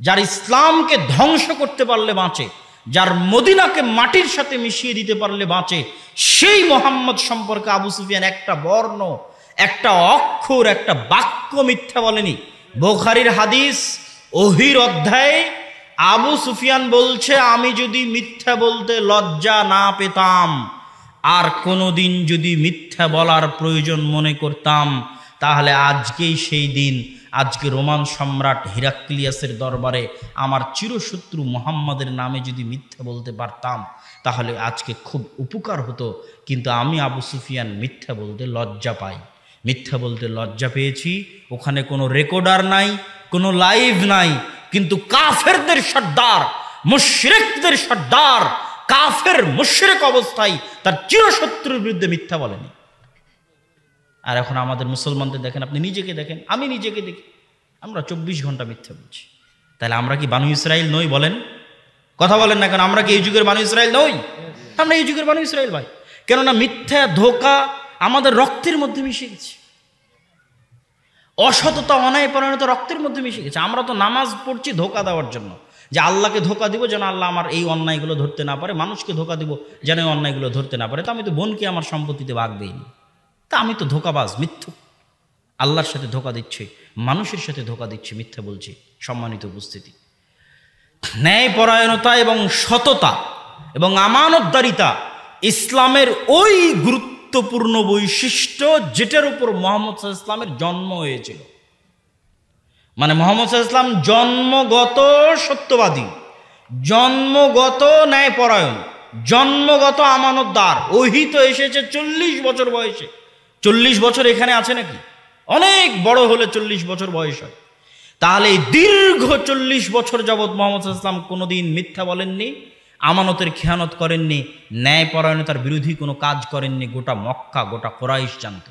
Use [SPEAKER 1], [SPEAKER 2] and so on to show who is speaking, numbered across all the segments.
[SPEAKER 1] যার ইসলামকে ধ্বংস করতে পারলে বাঁচে, যার মদিনাকে মাটির সাথে মিশিয়ে দিতে পারলে বাঁচে, সেই মোহাম্মদ সম্পর্কে আবু সুফিয়ান একটা বর্ণ, একটা অক্ষর, একটা বাক্য মিথ্যা বলেনি। বুখারীর হাদিস, ওহীর অধ্যায়ে আবু সুফিয়ান বলছে, আমি যদি মিথ্যা বলতে লজ্জা না পেতাম, আর কোনোদিন যদি মিথ্যা বলার প্রয়োজন মনে করতাম, তাহলে আজকেই সেই দিন, আজকে রোমান সম্রাট হিরাক্লিয়াসের দরবারে আমার চিরশত্রু মুহাম্মাদের নামে যদি মিথ্যা বলতে পারতাম, তাহলে আজকে খুব উপকার হতো। কিন্তু আমি আবু সুফিয়ান মিথ্যা বলতে লজ্জা পাই। মিথ্যা বলতে লজ্জা পেয়েছি। ওখানে কোনো রেকর্ডার নাই, কোনো লাইভ নাই, কিন্তু কাফেরদের সর্দার, মুশরিকদের সর্দার, কাফের মুশরিক অবস্থায় তার চিরশত্রুর বিরুদ্ধে মিথ্যা বলেনি। আর এখন আমাদের মুসলমানদের দেখেন, আপনি নিজেকে দেখেন, আমি নিজেকে দেখি, আমরা 24 ঘন্টা মিথ্যা বলছি। তাহলে আমরা কি বানু ইসরাইল নই? বলেন, কথা বলেন না কেন? আমরা কি এই যুগের বানু ইসরাইল নই? আমরা এই যুগের বানু ইসরাইল ভাই। কেননা মিথ্যা, ধোঁকা আমাদের রক্তের মধ্যে মিশে গেছে। অসততা, অন্যায় পরায়ণতা রক্তের মধ্যে মিশে গেছে। আমরা তো নামাজ পড়ছি ধোঁকা দেওয়ার জন্য, যে আল্লাহকে ধোঁকা দিব যেন আল্লাহ আমার এই অন্যায়গুলো ধরতে না পারে, মানুষকে ধোঁকা দিব যেন এই অন্যায়গুলো ধরতে না পারে। তা আমি তো বোনকে আমার সম্পত্তিতে ভাগ দেইনি, তা আমি তো ধোঁকাবাজ, মিথ্যুক। আল্লাহর সাথে ধোঁকা দিচ্ছে, মানুষের সাথে ধোঁকা দিচ্ছে, মিথ্যা বলছে। সম্মানিত উপস্থিতি, ন্যায়পরায়ণতা এবং সততা এবং আমানতদারিতা ইসলামের ওই গুরুত্বপূর্ণ বৈশিষ্ট্য যেটার উপর মুহাম্মদ সাল্লাল্লাহু আলাইহি ওয়াসাল্লামের জন্ম হয়েছিল। মানে মুহাম্মদ সাল্লাল্লাহু আলাইহি ওয়াসাল্লাম জন্মগত সত্যবাদী, জন্মগত ন্যায়পরায়ণ, জন্মগত আমানতদার। ওহী তো এসেছে 40 বছর বয়সে। 40 বছর এখানে আছে নাকি? অনেক বড় হলে 40 বছর বয়স হয়। তাহলে এই দীর্ঘ 40 বছর যাবৎ মুহাম্মদ সাল্লাল্লাহু আলাইহি ওয়াসাল্লাম কোনোদিন মিথ্যা বলেননি, আমানতের খেয়ানত করেননি, ন্যায়পরায়ণতার বিরোধী কোনো কাজ করেননি। গোটা মক্কা, গোটা কুরাইশ জানত।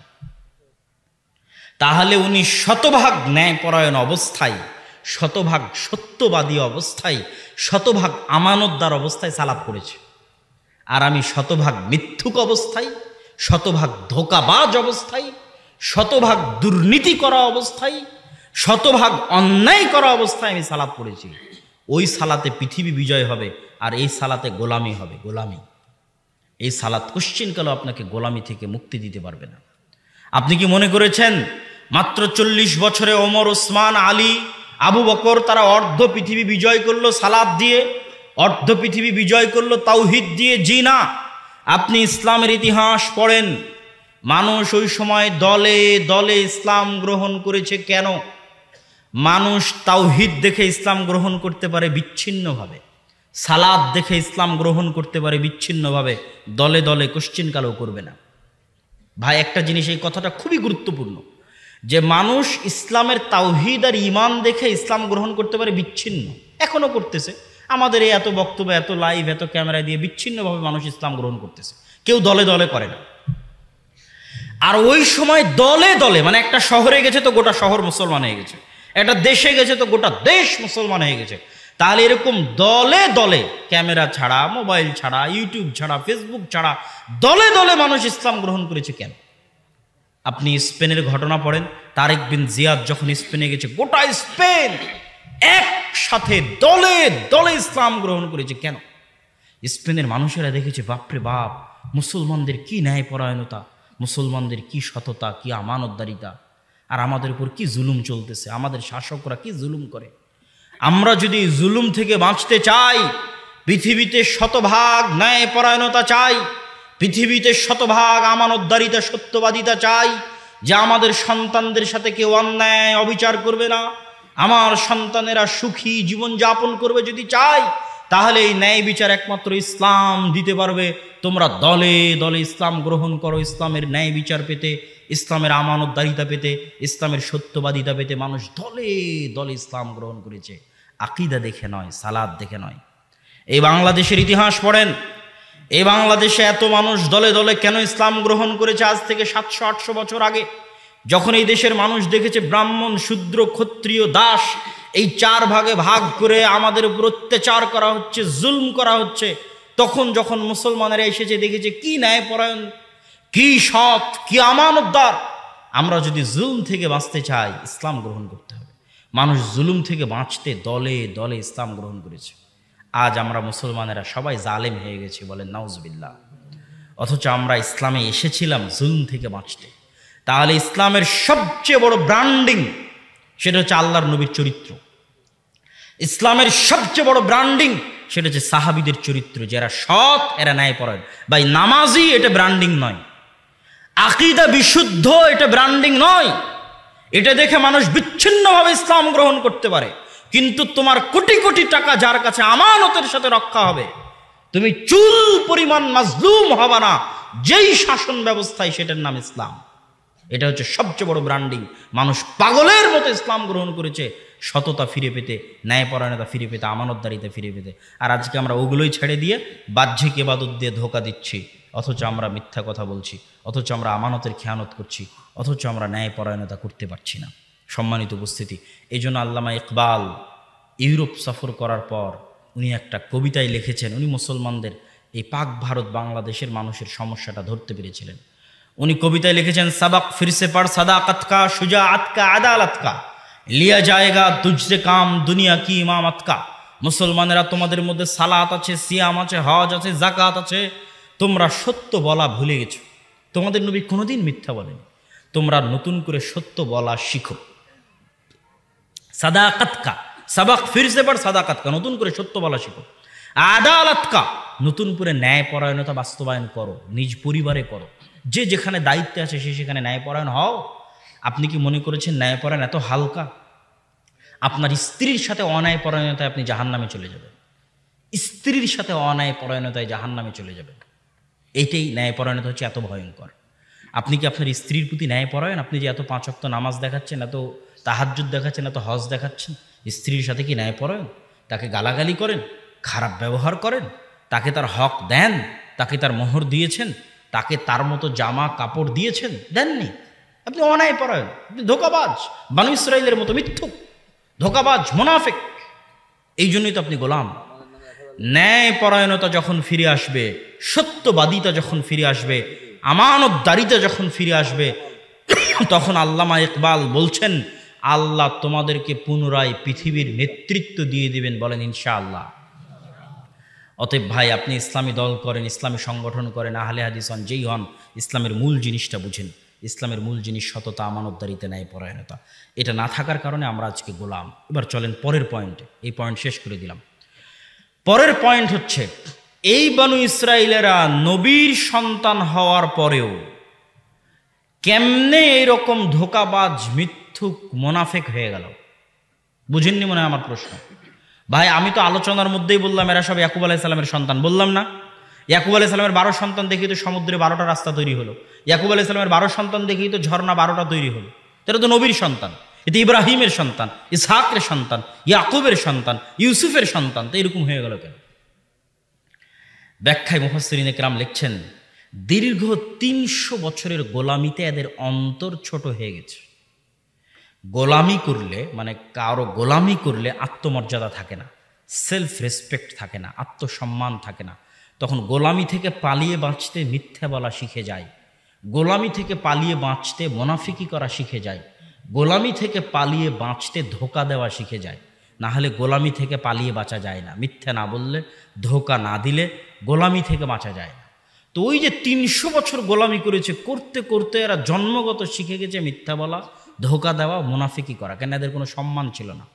[SPEAKER 1] তাহলে উনি শতভাগ ন্যায়পরায়ণ অবস্থায়, শতভাগ সত্যবাদী অবস্থায়, শতভাগ আমানতদার অবস্থায় সালাত করেছে। আর আমি শতভাগ মিথ্যুক অবস্থায়, শতভাগ ধোঁকাবাজ অবস্থায়, শতভাগ দুর্নীতি করা অবস্থায়, শতভাগ অন্যায় করা অবস্থায় আমি সালাত পড়েছি। ওই সালাতে পৃথিবী বিজয় হবে, আর এই সালাতে গোলামি হবে, গোলামি। এই সালাত কোশ্চিনকালও আপনাকে গোলামি থেকে মুক্তি দিতে পারবে না। আপনি কি মনে করেছেন মাত্র 40 বছরে ওমর, ওসমান, আলী, আবু বকর তারা অর্ধ পৃথিবী বিজয় করলো সালাত দিয়ে, অর্ধ পৃথিবী বিজয় করলো তাওহীদ দিয়ে? জি না। আপনি ইসলামের ইতিহাস পড়েন, মানুষ ওই সময় দলে দলে ইসলাম গ্রহণ করেছে। কেন? মানুষ তাওহীদ দেখে ইসলাম গ্রহণ করতে পারে বিচ্ছিন্নভাবে, সালাত দেখে ইসলাম গ্রহণ করতে পারে বিচ্ছিন্নভাবে, দলে দলে কোশ্চিনকালও করবে না। ভাই, একটা জিনিস, এই কথাটা খুবই গুরুত্বপূর্ণ, যে মানুষ ইসলামের তাওহীদ আর ঈমান দেখে ইসলাম গ্রহণ করতে পারে বিচ্ছিন্ন, এখনো করতেছে। আমাদের এই এত বক্তব্য, এত লাইভ, এত ক্যামেরা দিয়ে বিচ্ছিন্নভাবে মানুষ ইসলাম গ্রহণ করতেছে, কেউ দলে দলে করে না। আর ওই সময় দলে দলে, মানে একটা শহরে গেছে তো গোটা শহর মুসলমান হয়ে গেছে, একটা দেশে গেছে তো গোটা দেশ মুসলমান হয়ে গেছে। তাহলে এরকম দলে দলে, ক্যামেরা ছাড়া, মোবাইল ছাড়া, ইউটিউব ছাড়া, ফেসবুক ছাড়া দলে দলে মানুষ ইসলাম গ্রহণ করেছে কেন? আপনি স্পেনের ঘটনা পড়েন, তারেক বিন জিয়াদ যখন স্পেনে গেছে, গোটা স্পেন একসাথে দলে দলে ইসলাম গ্রহণ করেছে। কেন? স্পেনের মানুষেরা দেখেছে, বাপরে বাপ, মুসলমানদের কি ন্যায়পরায়ণতা, মুসলমানদের কি সততা, কি আমানতদারিতা, আর আমাদের উপর কি জুলুম চলতেছে, আমাদের শাসকরা কি জুলুম করে। আমরা যদি জুলুম থেকে বাঁচতে চাই, পৃথিবীতে শতভাগ ন্যায়পরায়ণতা চাই, পৃথিবীতে শতভাগ আমানতদারিতা, সত্যবাদিতা চাই, যে আমাদের সন্তানদের সাথে কেউ অন্যায় অবিচার করবে না, আমার সন্তানেরা সুখী জীবনযাপন করবে যদি চাই, তাহলে এই ন্যায় বিচার একমাত্র ইসলাম দিতে পারবে। তোমরা দলে দলে ইসলাম গ্রহণ করো, ইসলামের ন্যায় বিচার পেতে, ইসলামের আমানতদারিতা পেতে, ইসলামের সত্যবাদিতা পেতে মানুষ দলে দলে ইসলাম গ্রহণ করেছে। আকীদা দেখে নয়, সালাত দেখে নয়। এই বাংলাদেশের ইতিহাস পড়েন, এই বাংলাদেশে এত মানুষ দলে দলে কেন ইসলাম গ্রহণ করেছে? আজ থেকে 700-800 বছর আগে যখন এই দেশের মানুষ দেখেছে ব্রাহ্মণ, শূদ্র, ক্ষত্রিয়, দাস, এই 4 ভাগে ভাগ করে আমাদের উপর অত্যাচার করা হচ্ছে, জুলম করা হচ্ছে, তখন যখন মুসলমানেরা এসেছে, দেখেছে কি ন্যায়পরায়ণ, কি সৎ, কি আমানতদার। আমরা যদি জুলম থেকে বাঁচতে চাই, ইসলাম গ্রহণ করতে হবে। মানুষ জুলুম থেকে বাঁচতে দলে দলে ইসলাম গ্রহণ করেছে। আজ আমরা মুসলমানেরা সবাই জালেম হয়ে গেছি, বলেন নাউজুবিল্লাহ। অথচ আমরা ইসলামে এসেছিলাম জুলুম থেকে বাঁচতে। তাহলে ইসলামের সবচেয়ে বড় ব্র্যান্ডিং সেটা হচ্ছে আল্লাহর নবীর চরিত্র। ইসলামের সবচেয়ে বড় ব্র্যান্ডিং সেটা হচ্ছে সাহাবীদের চরিত্র, যারা সৎ, এরা ন্যায়পরায়ণ। ভাই নামাজি এটা ব্র্যান্ডিং নয়, আকীদা বিশুদ্ধ এটা ব্র্যান্ডিং নয়। এটা দেখে মানুষ বিচ্ছিন্নভাবে ইসলাম গ্রহণ করতে পারে, কিন্তু তোমার কোটি কোটি টাকা যার কাছে আমানতের সাথে রক্ষা হবে, তুমি চুল পরিমাণ মাজলুম হবা না যেই শাসন ব্যবস্থায়, সেটার নাম ইসলাম। এটা হচ্ছে সবচেয়ে বড় ব্র্যান্ডিং। মানুষ পাগলের মতো ইসলাম গ্রহণ করেছে সততা ফিরে পেতে, ন্যায়পরায়ণতা ফিরে পেতে, আমানতদারিতা ফিরে পেতে। আর আজকে আমরা ওগুলোই ছেড়ে দিয়ে বাহ্যিক ইবাদত দিয়ে ধোঁকা দিচ্ছি, অথচ আমরা মিথ্যা কথা বলছি, অথচ আমরা আমানতের খেয়ানত করছি, অথচ আমরা ন্যায়পরায়ণতা করতে পারছি না। সম্মানিত উপস্থিতি, এই জন্য আল্লামা ইকবাল ইউরোপ সফর করার পর উনি একটা কবিতায় লিখেছেন। উনি মুসলমানদের এই পাক ভারত বাংলাদেশের মানুষের সমস্যাটা ধরতে পেরেছিলেন। উনি কবিতায় লিখেছেন, সাবাক ফিরসে পড় সাদাকত কা, শুজাআত কা, আদালত কা, লিয়া জায়েগা তুজসে কাম দুনিয়া কি ইমামত কা। মুসলমানেরা, তোমাদের মধ্যে সালাত আছে, সিয়াম আছে, হজ আছে, যাকাত আছে, তোমরা সত্য বলা ভুলে গেছো। তোমাদের নবী কোনোদিন মিথ্যা বলেনি, তোমরা নতুন করে সত্য বলা শিখো। সাদাকত কা, সাবাক ফিরসে পড় সাদাকত কা, নতুন করে সত্য বলা শিখো। আদালত কা, নতুন করে ন্যায়পরায়ণতা বাস্তবায়ন করো, নিজ পরিবারে করো। যে যেখানে দায়িত্বে আছে সে সেখানে ন্যায়পরায়ণ হও। আপনি কি মনে করেছেন ন্যায়পরায়ণ এত হালকা? আপনার স্ত্রীর সাথে অন্যায়পরায়ণতায় আপনি জাহান্নামে চলে যাবেন, স্ত্রীর সাথে অন্যায়পরায়ণতায় জাহান্নামে চলে যাবেন। এইটাই ন্যায়পরায়ণতা হচ্ছে এত ভয়ঙ্কর। আপনি কি আপনার স্ত্রীর প্রতি ন্যায়পরায়ণ? আপনি যে এত 5 ওয়াক্ত নামাজ দেখাচ্ছেন, এত তাহাজ্জুদ দেখাচ্ছেন, এত হজ দেখাচ্ছেন, স্ত্রীর সাথে কি ন্যায়পরায়ণ? তাকে গালাগালি করেন, খারাপ ব্যবহার করেন, তাকে তার হক দেন, তাকে তার মোহর দিয়েছেন, তাকে তার মতো জামা কাপড় দিয়েছেন? দেননি। আপনি অন্যায়পরায়ণ, আপনি ধোঁকাবাজ, বনী ইসরাঈলের মতো মিথ্যুক, ধোঁকাবাজ, মুনাফিক। এই জন্যই তো আপনি গোলাম। ন্যায়পরায়ণতা যখন ফিরে আসবে, সত্যবাদিতা যখন ফিরে আসবে, আমানতদারিতা যখন ফিরে আসবে, তখন আল্লামা ইকবাল বলছেন, আল্লাহ তোমাদেরকে পুনরায় পৃথিবীর নেতৃত্ব দিয়ে দিবেন, বলেন ইনশাআল্লাহ। অতএব ভাই, আপনি ইসলামী দল করেন, ইসলামী সংগঠন করেন, আহলে হাদিস হন, যেই হন, ইসলামের মূল জিনিসটা বুঝেন। ইসলামের মূল জিনিস সততা, আমানতদারিতা, ন্যায়পরায়ণতা। এটা না থাকার কারণে আমরা আজকে গোলাম। এবার চলেন পরের পয়েন্টে, এই পয়েন্ট শেষ করে দিলাম। পরের পয়েন্ট হচ্ছে, এই বনু ইসরাঈলেরা নবীর সন্তান হওয়ার পরেও কেমনে এরকম ধোঁকাবাজ, মিথ্যুক, মুনাফিক হয়ে গেল? বুঝেননি মনে হয় আমার প্রশ্ন। ভাই, আমি তো আলোচনার মধ্যেই বললাম এরা সব ইয়াকুব আলাইহিস সালামের সন্তান, বললাম না? ইয়াকুব আলাইহিস সালামের 12 সন্তান দেখি তো সমুদ্রে 12টা রাস্তা তৈরি হলো। ইয়াকুব আলাইহিস সালামের 12 সন্তান দেখি তো ঝর্ণা 12টা তৈরি হলো। এটা তো নবীর সন্তান, এটা ইব্রাহিমের সন্তান, ইসহাকের সন্তান, ইয়াকুবের সন্তান, ইউসুফের সন্তান। তো এরকম হয়ে গেল কেন? ব্যাখ্যায় মুফাসসিরিনে কেরাম লিখছেন, দীর্ঘ 300 বছরের গোলামিতে এদের অন্তর ছোট হয়ে গেছে। গোলামি করলে, মানে কারো গোলামি করলে আত্মমর্যাদা থাকে না, সেলফ রেসপেক্ট থাকে না, আত্মসম্মান থাকে না। তখন গোলামি থেকে পালিয়ে বাঁচতে মিথ্যা বলা শিখে যায়, গোলামি থেকে পালিয়ে বাঁচতে মুনাফিকি করা শিখে যায়, গোলামি থেকে পালিয়ে বাঁচতে ধোঁকা দেওয়া শিখে যায়। না হলে গোলামি থেকে পালিয়ে বাঁচা যায় না। মিথ্যা না বললে, ধোঁকা না দিলে গোলামি থেকে বাঁচা যায় না। তো ওই যে 300 বছর গোলামি করেছে, করতে করতে এরা জন্মগত শিখে গেছে মিথ্যা বলা, ধোঁকা দেওয়া, মুনাফিকি করা। কেন? এদের কোনো সম্মান ছিল না।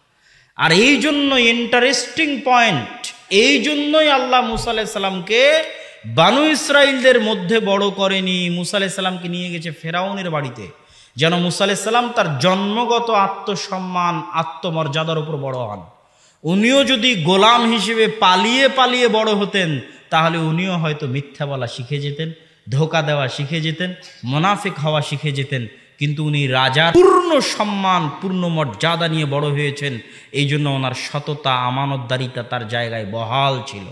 [SPEAKER 1] আর এই জন্য ইন্টারেস্টিং পয়েন্ট, এই জন্যই আল্লাহ মুসা আলাইহিস সালামকে বনু ইসরাঈলদের মধ্যে বড় করেনি। মুসা আলাইহিস সালামকে নিয়ে গেছে ফেরাউনের বাড়িতে, যেন মুসা আলাইহিস সালাম তার জন্মগত আত্মসম্মান, আত্মমর্যাদার উপর বড় হন। উনিও যদি গোলাম হিসেবে পালিয়ে পালিয়ে বড় হতেন, তাহলে উনিও হয়তো মিথ্যা বলা শিখে যেতেন, ধোঁকা দেওয়া শিখে যেতেন, মুনাফিক হওয়া শিখে যেতেন। কিন্তু উনি রাজার পূর্ণ সম্মান, পূর্ণ মর্যাদা নিয়ে বড় হয়েছেন। এই জন্য ওনার সততা, আমানতদারিতা তার জায়গায় বহাল ছিল।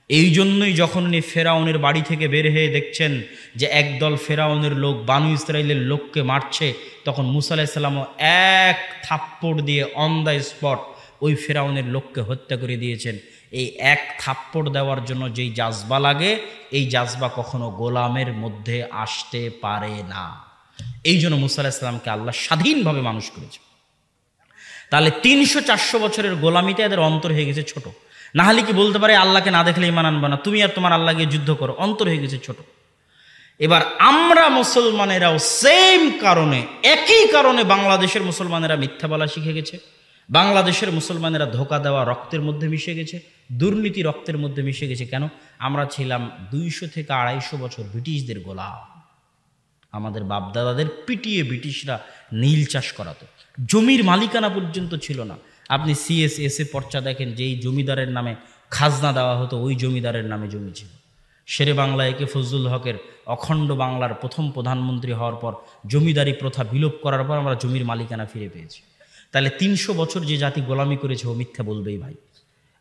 [SPEAKER 1] এই জন্যই যখন উনি ফেরাউনের বাড়ি থেকে বের হয়ে দেখছেন যে একদল ফেরাউনের লোক বনু ইসরাঈলের লোককে মারছে, তখন মুসা আলাইহিস সালামও এক থাপ্পড় দিয়ে অন দ্য স্পট ওই ফেরাউনের লোককে হত্যা করে দিয়েছেন। এই এক থাপ্পড় দেওয়ার জন্য যেই জাজবা লাগে, এই জাজবা কখনো গোলামের মধ্যে আসতে পারে না। এই জন্য মুসা আলাইহিস সালামকে আল্লাহ স্বাধীনভাবে মানুষ করেছে। তাহলে 300-400 বছরের গোলামিতে এদের অন্তর হয়ে গেছে ছোট। না হলে কি বলতে পারে আল্লাহকে না দেখলে ইমান আনবে না, তুমি আর তোমার আল্লাহ গিয়ে যুদ্ধ করো, অন্তর হয়ে গেছে ছোট। এবার আমরা মুসলমানেরাও সেম কারণে, একই কারণে বাংলাদেশের মুসলমানেরা মিথ্যা বলা শিখে গেছে, বাংলাদেশের মুসলমানেরা ধোঁকা দেওয়া রক্তের মধ্যে মিশে গেছে, দুর্নীতি রক্তের মধ্যে মিশে গেছে। কেন? আমরা ছিলাম 200 থেকে 250 বছর ব্রিটিশদের গোলাম। আমাদের বাপদাদাদের পিটিয়ে ব্রিটিশরা নীল চাষ করাতো, জমির মালিকানা পর্যন্ত ছিল না। আপনি সিএসএসে পর্চা দেখেন, যেই জমিদারের নামে খাজনা দেওয়া হতো ওই জমিদারের নামে জমি ছিল। শেরে বাংলা একে ফজলুল হকের অখণ্ড বাংলার প্রথম প্রধানমন্ত্রী হওয়ার পর জমিদারি প্রথা বিলোপ করার পর আমরা জমির মালিকানা ফিরে পেয়েছি। তাহলে 300 বছর যে জাতি গোলামি করেছে ও মিথ্যা বলবেই ভাই,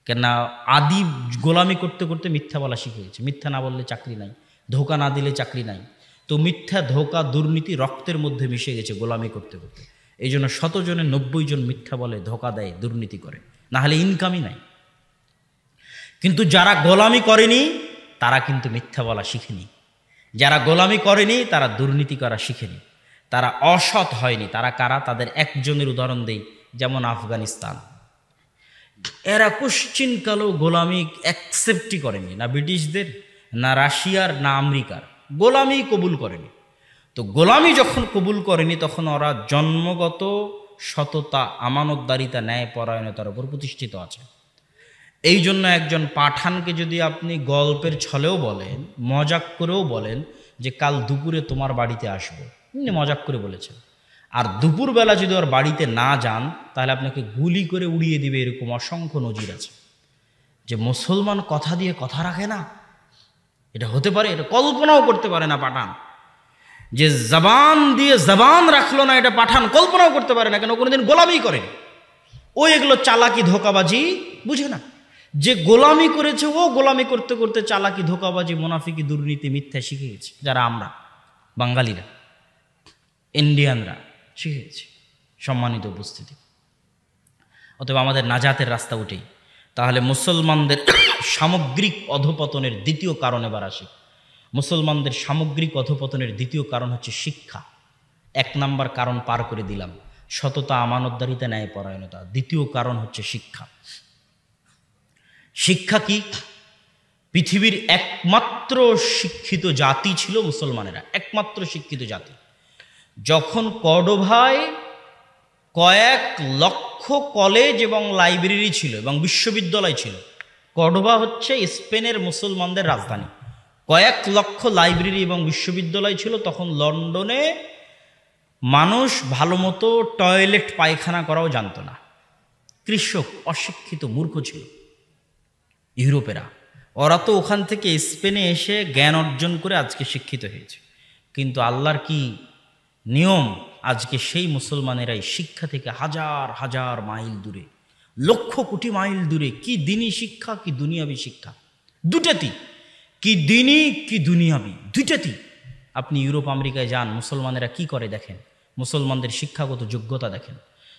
[SPEAKER 1] কেননা আদি গোলামি করতে করতে মিথ্যা বলা শিখে গেছে। মিথ্যা না বললে চাকরি নাই, ধোকা না দিলে চাকরি নাই। তো মিথ্যা, ধোকা, দুর্নীতি রক্তের মধ্যে মিশে গেছে গোলামি করতে করতে। এই জন্য 100 জনের 90 জন মিথ্যা বলে, ধোকা দেয়, দুর্নীতি করে, না হলে ইনকামই নাই। কিন্তু যারা গোলামি করেনি তারা কিন্তু মিথ্যা বলা শিখেনি, যারা গোলামি করেনি তারা দুর্নীতি করা শিখেনি, তারা অসৎ হয়নি। তারা কারা? তাদের একজনের উদাহরণ দেই, যেমন আফগানিস্তান। এরা কোশ্চিনকালও গোলামি অ্যাকসেপ্টই করেনি, না ব্রিটিশদের, না রাশিয়ার, না আমেরিকার। গোলামি কবুল করেনি। তো গোলামি যখন কবুল করেনি তখন ওরা জন্মগত সততা, আমানতদারিতা, ন্যায়পরায়ণতার উপর প্রতিষ্ঠিত আছে। এই জন্য একজন পাঠানকে যদি আপনি গল্পের ছলেও বলেন, মজাক করেও বলেন যে কাল দুপুরে তোমার বাড়িতে আসবো, এমনি মজাক করে বলেছেন, আর দুপুরবেলা যদি ওর বাড়িতে না যান তাহলে আপনাকে গুলি করে উড়িয়ে দিবে, এরকম অসংখ্য নজির আছে। যে মুসলমান কথা দিয়ে কথা রাখে না, এটা হতে পারে? এটা কল্পনাও করতে পারে না পাঠান। যে জবান দিয়ে জবান রাখলো না, এটা পাঠান কল্পনাও করতে পারে না। কেন? কোনোদিন গোলামি করেন। ও এগুলো চালাকি, ধোকাবাজি বুঝে না। যে গোলামি করেছে ও গোলামি করতে করতে চালাকি, ধোকাবাজি, মুনাফিকি, দুর্নীতি, মিথ্যা শিখে গেছে। যারা আমরা বাঙালিরা, ইন্ডিয়ানরা শিখে গেছি। সম্মানিত উপস্থিতি, অতএব আমাদের নাজাতের রাস্তা উঠেই। তাহলে মুসলমানদের সামগ্রিক অধপতনের দ্বিতীয় কারণ এবার আসি। মুসলমানদের সামগ্রিক অধপতনের দ্বিতীয় কারণ হচ্ছে শিক্ষা। 1 নাম্বার কারণ পার করে দিলাম, সততা, আমানতদারিতা, ন্যায়পরায়ণতা। দ্বিতীয় কারণ হচ্ছে শিক্ষা। শিক্ষা কি? পৃথিবীর একমাত্র শিক্ষিত জাতি ছিল মুসলমানেরা, একমাত্র শিক্ষিত জাতি। যখন কর্ডোভায় কয়েক লক্ষ কলেজ এবং লাইব্রেরি ছিল এবং বিশ্ববিদ্যালয় ছিল। কর্ডোভা হচ্ছে স্পেনের মুসলমানদের রাজধানী। কয়েক লক্ষ লাইব্রেরি এবং বিশ্ববিদ্যালয় ছিল। তখন লন্ডনে মানুষ ভালো মতো টয়লেট পায়খানা করাও জানতো না। কৃষক, অশিক্ষিত, মূর্খ ছিল ইউরোপেরা। ওরা তো ওখান থেকে স্পেনে এসে জ্ঞান অর্জন করে আজকে শিক্ষিত হয়েছে। কিন্তু আল্লাহর কি নিয়ম, আজকে সেই মুসলমানেরাই শিক্ষা থেকে হাজার হাজার মাইল দূরে, লক্ষ কোটি মাইল দূরে। কি দিনই শিক্ষা, কি দুনিয়াবি শিক্ষা, দুটাতেই। কি দিনই, কি দুনিয়াবি, দুটাতেই। আপনি ইউরোপ, আমেরিকায় যান, মুসলমানেরা কি করে দেখেন, মুসলমানদের শিক্ষাগত যোগ্যতা দেখেন।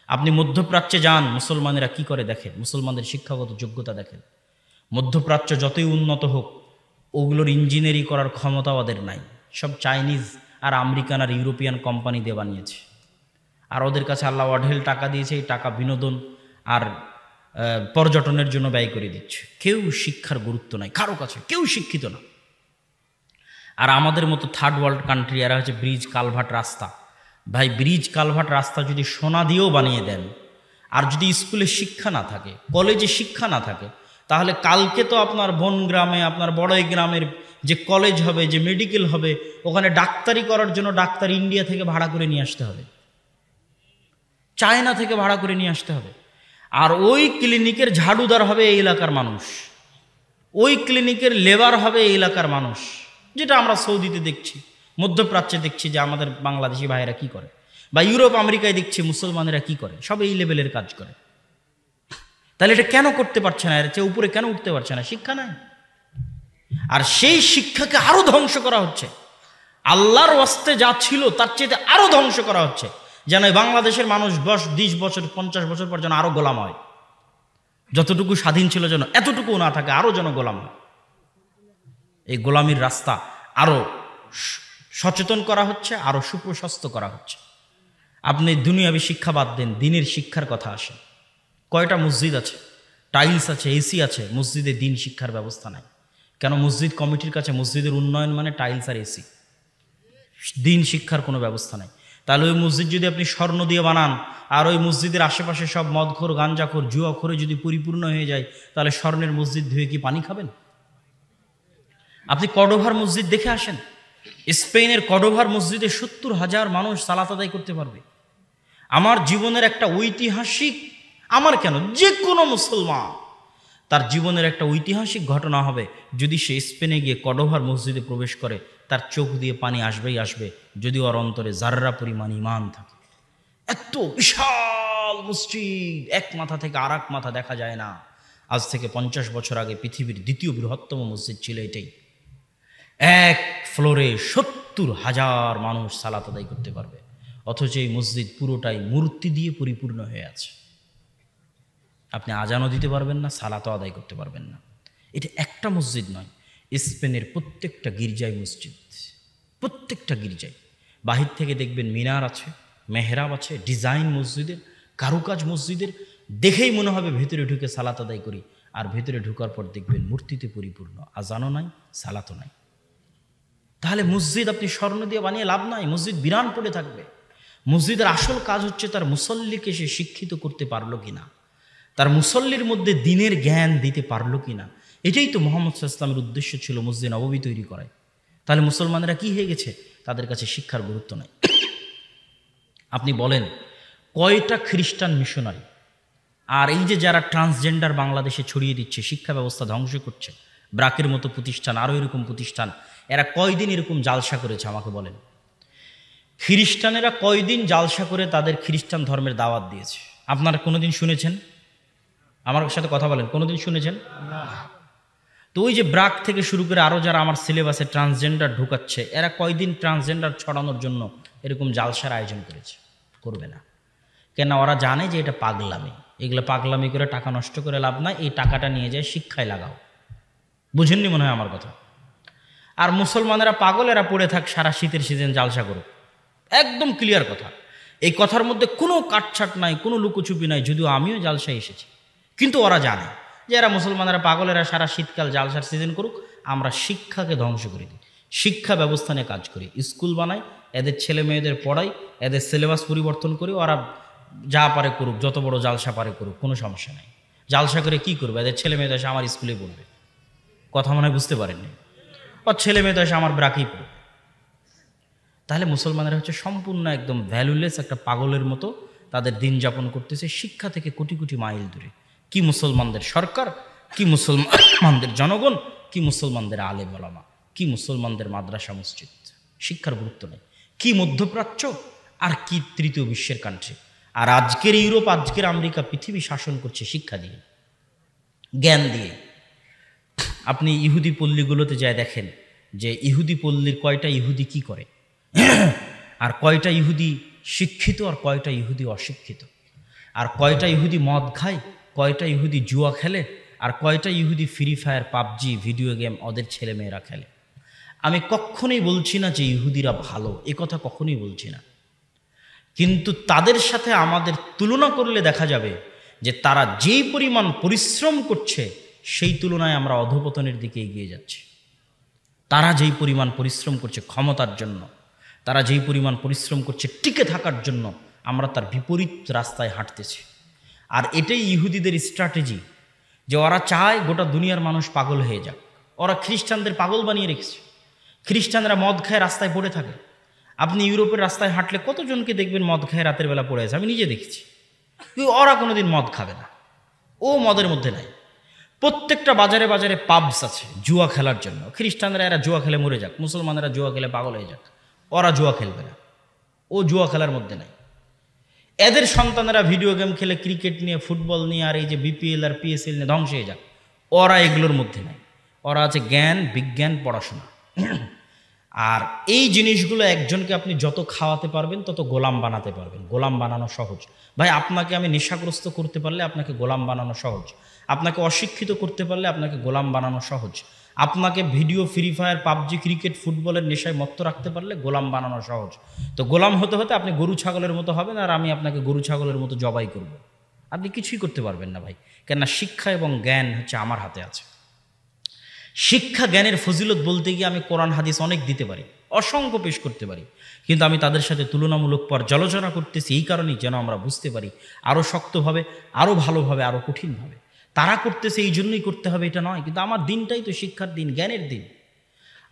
[SPEAKER 1] আপনি মধ্যপ্রাচ্যে যান, মুসলমানেরা কি করে দেখেন, মুসলমানদের শিক্ষাগত যোগ্যতা দেখেন। মধ্যপ্রাচ্য যতই উন্নত হোক, ওগুলোর ইঞ্জিনিয়ারিং করার ক্ষমতা ওদের নাই। সব চাইনিজ আর আমেরিকান আর ইউরোপিয়ান কোম্পানি দিয়ে বানিয়েছে। আর ওদের কাছে আল্লাহ অঢেল টাকা দিয়েছে, এই টাকা বিনোদন আর পর্যটনের জন্য ব্যয় করে দিচ্ছে। কেউ শিক্ষার গুরুত্ব নাই কারো কাছে, কেউ শিক্ষিত না। আর আমাদের মতো থার্ড ওয়ার্ল্ড কান্ট্রি, এরা হচ্ছে ব্রিজ, কালভার্ট, রাস্তা। ভাই, ব্রিজ, কালভার্ট, রাস্তা যদি সোনা দিয়েও বানিয়ে দেন, আর যদি স্কুলে শিক্ষা না থাকে, কলেজে শিক্ষা না থাকে, তাহলে কালকে তো আপনার বন গ্রামে, আপনার বড়ই গ্রামের যে কলেজ হবে, যে মেডিকেল হবে, ওখানে ডাক্তারি করার জন্য ডাক্তার ইন্ডিয়া থেকে ভাড়া করে নিয়ে আসতে হবে, চায়না থেকে ভাড়া করে নিয়ে আসতে হবে। আর ওই ক্লিনিকের ঝাড়ুদার হবে এই এলাকার মানুষ, ওই ক্লিনিকের লেবার হবে এই এলাকার মানুষ। যেটা আমরা সৌদিতে দেখছি, মধ্যপ্রাচ্যে দেখছি যে আমাদের বাংলাদেশি ভাইয়েরা কি করে, বা ইউরোপ, আমেরিকায় দেখছি মুসলমানেরা কি করে, সব এই লেভেলের কাজ করে। তাহলে এটা কেন করতে পারছে না? এর চেয়ে উপরে কেন উঠতে পারছে না? শিক্ষা নাই। আর সেই শিক্ষাকে আরো ধ্বংস করা হচ্ছে। আল্লাহর ওয়াস্তে যা ছিল তার চেয়ে আরো ধ্বংস করা হচ্ছে, যেন বাংলাদেশের মানুষ 20 বছর 50 বছর পর যেন আরো গোলাম হয়। যতটুকু স্বাধীন ছিল যেন এতটুকু না থাকে, আরো যেন গোলাম হয়। এই গোলামির রাস্তা আরো সচেতন করা হচ্ছে, আরো সুপ্রশস্ত করা হচ্ছে। আপনি দুনিয়াবি শিক্ষা বাদ দেন, দিনের শিক্ষার কথা আসে। কয়টা মসজিদ আছে, টাইলস আছে, এসি আছে, মসজিদে দিন শিক্ষার ব্যবস্থা নাই কেন? মসজিদ কমিটির কাছে মসজিদের উন্নয়ন মানে টাইলস আর এসি, দিন শিক্ষার কোনো ব্যবস্থা নাই। তাহলে ওই মসজিদ যদি আপনি স্বর্ণ দিয়ে বানান আর ওই মসজিদের আশেপাশে সব মদখোর, গাঞ্জাখোর, জুয়াখোরে যদি পরিপূর্ণ হয়ে যায়, তাহলে স্বর্ণের মসজিদ ধুয়ে কি পানি খাবেন? আপনি কর্ডোভার মসজিদ দেখে আসেন। স্পেনের কর্ডোভার মসজিদে 70,000 মানুষ সালাত আদায় করতে পারবে। আমার জীবনের একটা ঐতিহাসিক, আমার কেন, যে কোনো মুসলমান তার জীবনের একটা ঐতিহাসিক ঘটনা হবে যদি সে স্পেনে গিয়ে কর্ডোভার মসজিদে প্রবেশ করে। তার চোখ দিয়ে পানি আসবেই আসবে, যদি ওর অন্তরে জাররা পরিমাণ ঈমান থাকে। এত বিশাল মসজিদ, এক মাথা থেকে আর এক মাথা দেখা যায় না। আজ থেকে 50 বছর আগে পৃথিবীর দ্বিতীয় বৃহত্তম মসজিদ ছিল এটাই। এক ফ্লোরে 70,000 মানুষ সালাত আদায় করতে পারবে, অথচ এই মসজিদ পুরোটাই মূর্তি দিয়ে পরিপূর্ণ হয়ে আছে। আপনি আজানও দিতে পারবেন না, সালাতও আদায় করতে পারবেন না। এটা একটা মসজিদ নয়, স্পেনের প্রত্যেকটা গির্জায় মসজিদ, প্রত্যেকটা গির্জায়। বাহির থেকে দেখবেন মিনার আছে, মেহরাব আছে, ডিজাইন মসজিদের, কারুকাজ মসজিদের, দেখেই মনে হবে ভেতরে ঢুকে সালাত আদায় করি। আর ভেতরে ঢুকার পর দেখবেন মূর্তিতে পরিপূর্ণ, আজানও নাই, সালাতও নাই। তাহলে মসজিদ আপনি স্বর্ণ দিয়ে বানিয়ে লাভ নাই, মসজিদ বিরান পড়ে থাকবে। মসজিদের আসল কাজ হচ্ছে তার মুসল্লিকে সে শিক্ষিত করতে পারলো কিনা, তার মুসল্লির মধ্যে দিনের জ্ঞান দিতে পারলো কিনা। এটাই তো মুহাম্মদ সাল্লাল্লাহু আলাইহি ওয়াসাল্লামের উদ্দেশ্য ছিল মসজিদ নববী তৈরি করায়। তাহলে মুসলমানেরা কি হয়ে গেছে? তাদের কাছে শিক্ষার গুরুত্ব নাই। আপনি বলেন কয়টা খ্রিস্টান মিশনারি আর এই যে যারা ট্রান্সজেন্ডার বাংলাদেশে ছড়িয়ে দিচ্ছে, শিক্ষা ব্যবস্থা ধ্বংস করছে, ব্রাকের মতো প্রতিষ্ঠান, আরও এরকম প্রতিষ্ঠান, এরা কয়দিন এরকম জালসা করেছে আমাকে বলেন? খ্রিস্টানেরা কয়দিন জালসা করে তাদের খ্রিস্টান ধর্মের দাওয়াত দিয়েছে? আপনারা কোনোদিন শুনেছেন? আমার সাথে কথা বলেন, কোনোদিন শুনেছেন? তো ওই যে ব্রাক থেকে শুরু করে আরও যারা আমার সিলেবাসে ট্রান্সজেন্ডার ঢুকাচ্ছে, এরা কয়দিন ট্রান্সজেন্ডার ছড়ানোর জন্য এরকম জালসার আয়োজন করেছে? করবে না। কেন? ওরা জানে যে এটা পাগলামি, এগুলো পাগলামি করে টাকা নষ্ট করে লাভ নাই, এই টাকাটা নিয়ে যায় শিক্ষায় লাগাও। বুঝেননি মনে হয় আমার কথা? আর মুসলমানেরা পাগল, এরা পড়ে থাক সারা শীতের সিজন জালসা করুক। একদম ক্লিয়ার কথা, এই কথার মধ্যে কোনো কাটছাট নাই, কোনো লুকোচুপি নাই। যদিও আমিও জালসায় এসেছি, কিন্তু ওরা জানে যে এরা মুসলমানেরা পাগল, এরা সারা শীতকাল জালসার সিজন করুক, আমরা শিক্ষাকে ধ্বংস করে দিই, শিক্ষা ব্যবস্থা নিয়ে কাজ করি, স্কুল বানাই, এদের ছেলে মেয়েদের পড়াই, এদের সিলেবাস পরিবর্তন করি, ওরা যা পারে করুক, যত বড় জালসা পারে করুক, কোনো সমস্যা নেই। জালসা করে কি করবে? এদের ছেলে মেয়েদের এসে আমার স্কুলে পড়বে। কথা মনে হয় বুঝতে পারেননি? ওর ছেলে মেয়েদের এসে আমার ব্রাকেই পড়বে। তাহলে মুসলমানেরা হচ্ছে সম্পূর্ণ একদম ভ্যালুলেস একটা পাগলের মতো তাদের দিন যাপন করতেছে, শিক্ষা থেকে কোটি কোটি মাইল দূরে। কি মুসলমানদের সরকার, কি মুসলমানদের জনগণ, কি মুসলমানদের আলেম ওলামা, কি মুসলমানদের মাদ্রাসা মসজিদ, শিক্ষার গুরুত্ব নেই। কি মধ্যপ্রাচ্য আর কি তৃতীয় বিশ্বের কান্ট্রি। আর আজকের ইউরোপ, আজকের আমেরিকা পৃথিবী শাসন করছে শিক্ষা দিয়ে, জ্ঞান দিয়ে। আপনি ইহুদি পল্লীগুলোতে যায় দেখেন যে ইহুদি পল্লীর কয়টা ইহুদি কি করে, আর কয়টা ইহুদি শিক্ষিত আর কয়টা ইহুদি অশিক্ষিত, আর কয়টা ইহুদি মদ খায়, কয়টা ইহুদি জুয়া খেলে, আর কয়টা ইহুদি free fire, PUBG, video game ওদের ছেলে মেয়েরা খেলে। আমি কখনোই বলছি না যে ইহুদিরা ভালো, এ কথা কখনোই বলছি না, কিন্তু তাদের সাথে আমাদের তুলনা করলে দেখা যাবে যে তারা যেই পরিমাণ পরিশ্রম করছে সেই তুলনায় আমরা অধঃপতনের দিকে এগিয়ে যাচ্ছি। তারা যেই পরিমাণ পরিশ্রম করছে ক্ষমতার জন্য, তারা যেই পরিমাণ পরিশ্রম করছে টিকে থাকার জন্য, আমরা তার বিপরীত রাস্তায় হাঁটতেছি। আর এটাই ইহুদিদের স্ট্র্যাটেজি, যে ওরা চায় গোটা দুনিয়ার মানুষ পাগল হয়ে যাক। ওরা খ্রিস্টানদের পাগল বানিয়ে রেখেছে। খ্রিস্টানরা মদ খায় রাস্তায় পড়ে থাকে। আপনি ইউরোপের রাস্তায় হাঁটলে কতজনকে দেখবেন মদ খায় রাতের বেলা পড়ে আছে, আমি নিজে দেখেছি। ওরা কোনোদিন মদ খাবে না, ও মদের মধ্যে নাই। প্রত্যেকটা বাজারে বাজারে পাবস আছে জুয়া খেলার জন্য। খ্রিস্টানরা এরা জুয়া খেলে মরে যাক, মুসলমানেরা জুয়া খেলে পাগল হয়ে যাক, ওরা জুয়া খেলবে না, ও জুয়া খেলার মধ্যে নাই। এদের সন্তানেরা ভিডিও গেম খেলে, ক্রিকেট নিয়ে, ফুটবল নিয়ে, আর এই যে বিপিএল আর পিএসএল নিয়ে ধ্বংস হয়ে যাক, ওরা এগুলোর মধ্যে নাই। ওরা আছে জ্ঞান, বিজ্ঞান, পড়াশোনা। আর এই জিনিসগুলো একজনকে আপনি যত খাওয়াতে পারবেন তত গোলাম বানাতে পারবেন। গোলাম বানানো সহজ ভাই, আপনাকে আমি নেশাগ্রস্ত করতে পারলে আপনাকে গোলাম বানানো সহজ। আপনাকে অশিক্ষিত করতে পারলে আপনাকে গোলাম বানানো সহজ। আপনাকে video, free fire, PUBG, cricket, ফুটবলের নেশায় মত্ত রাখতে পারলে গোলাম বানানো সহজ। তো গোলাম হতে হতে আপনি গরু ছাগলের মতো হবেন, আর আমি আপনাকে গরু ছাগলের মতো জবাই করব। আপনি কিছুই করতে পারবেন না ভাই, কেননা শিক্ষা এবং জ্ঞান হচ্ছে আমার হাতে আছে। শিক্ষা জ্ঞানের ফজিলত বলতে গিয়ে আমি কোরআন হাদিস অনেক দিতে পারি, অসংখ্য পেশ করতে পারি, কিন্তু আমি তাদের সাথে তুলনামূলক পর্যালোচনা করতেছি এই কারণেই যেন আমরা বুঝতে পারি আরও শক্তভাবে, আরও ভালোভাবে, আরও কঠিনভাবে। তারা করতেছে এই জন্যই করতে হবে এটা নয়, কিন্তু আমার দিনটাই তো শিক্ষার দিন, জ্ঞানের দিন।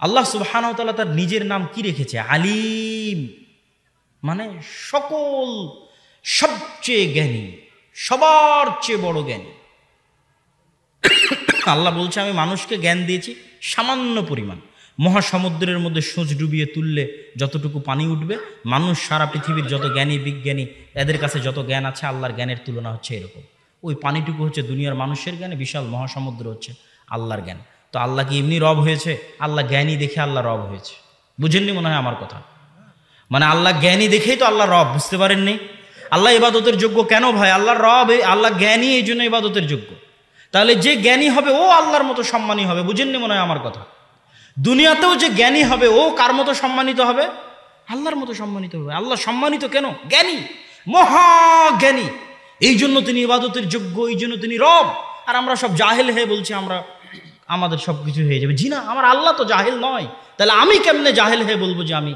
[SPEAKER 1] আল্লাহ সুবহানাহু ওয়া তাআলা তার নিজের নাম কি রেখেছে? আলিম, মানে সকল, সবচেয়ে জ্ঞানী, সবার চেয়ে বড় জ্ঞানী। আল্লাহ বলছে আমি মানুষকে জ্ঞান দিয়েছি সামান্য পরিমাণ। মহাসমুদ্রের মধ্যে সূঁচ ডুবিয়ে তুললে যতটুকু পানি উঠবে, মানুষ সারা পৃথিবীর যত জ্ঞানী বিজ্ঞানী এদের কাছে যত জ্ঞান আছে, আল্লাহর জ্ঞানের তুলনা হচ্ছে এরকম। ওই পানিটুকু হচ্ছে দুনিয়ার মানুষের জ্ঞানে, বিশাল মহাসমুদ্র হচ্ছে আল্লাহর জ্ঞান। তো আল্লাহ কি এমনি রব হয়েছে? আল্লাহ জ্ঞানী দেখে আল্লাহ রব হয়েছে। বুঝেননি মনে হয় আমার কথা? মানে আল্লাহ জ্ঞানী দেখেই তো আল্লাহ রব, বুঝতে পারেননি? আল্লাহ ইবাদতের যোগ্য কেন ভাই? আল্লাহর রব, আল্লাহ জ্ঞানী, এই জন্য ইবাদতের যোগ্য। তাহলে যে জ্ঞানী হবে ও আল্লাহর মতো সম্মানী হবে। বুঝেননি মনে হয় আমার কথা? দুনিয়াতেও যে জ্ঞানী হবে ও কার মতো সম্মানিত হবে? আল্লাহর মতো সম্মানিত হবে। আল্লাহ সম্মানিত কেন? জ্ঞানী, মহাজ্ঞানী, এই জন্য তিনি ইবাদতের যোগ্য, এই জন্য তিনি রব। আর আমরা সব জাহেল হয়ে বলছি আমরা আমাদের সব কিছু হয়ে যাবে। জি না, আমার আল্লাহ তো জাহেল নয়, তাহলে আমি কেমনে জাহেল হয়ে বলবো যে আমি